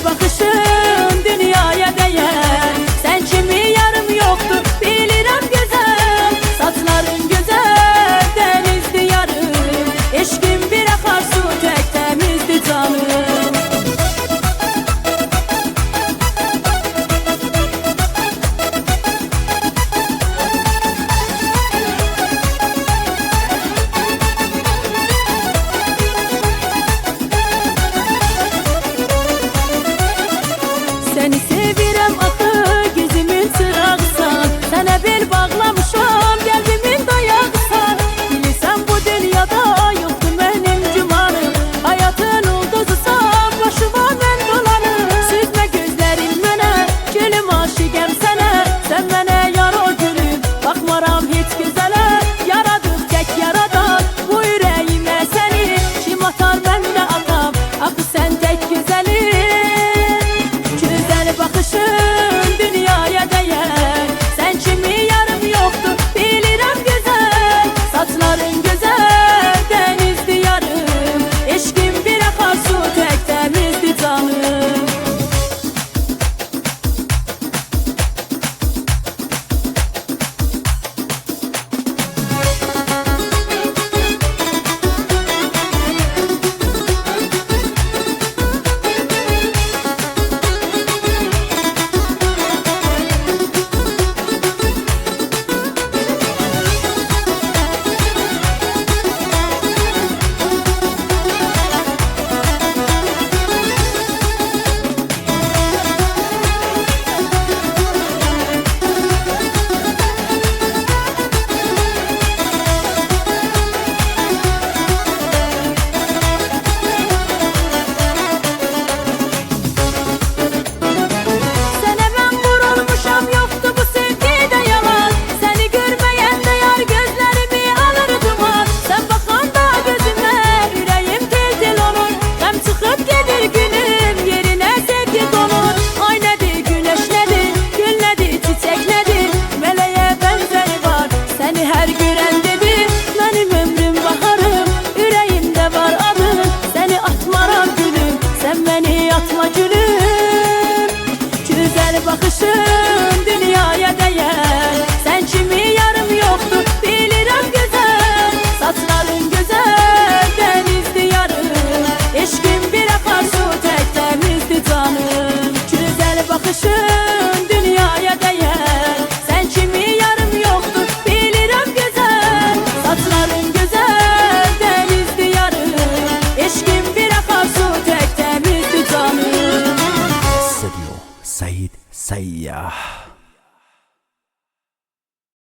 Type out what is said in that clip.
bakışın dünyaya değer. Sen kimi yarım yoktu bilirəm güzel. Saçların güzel denizdi yarım. Eşkin bir akarsu tek temizdi canım. Seni sevirəm axı gözümün çırağısan. Sənə bel bağlamışam qəlbimin dayağısan. Bilirsən bu dünyada yoxdur mənim gümanım. Hayatın ulduzusan başıma mən dolanım. Süzmə gözlərin mənə gülüm aşiqəm sənə. Sən mənə yar o gülüm baxmaram heç gözələ. Yaradıb tək yaradan bu ürəyimə səni. Kim atar mən də atam axı sən tək gözəlim. Bakışın dünyaya değer. Sen kimi yarım yoktu bilirəm güzel. Saçların güzel denizdi yarım. Eşkin bir akarsu tek temizdi canım. Atma gülüm, güzel bakışın dünyaya değer. Sen kimi yarım yoktu bilirəm güzel. Saçların güzel denizdi yarım. Eşkin bir akarsu tek temizdi canım. Güzel bakışın dünyaya değer. Sen kimi yarım yoktu bilirəm güzel. Saçların güzel denizdi yarım. Eşkin bir akarsu tek temizdi canım. Said Sayyah.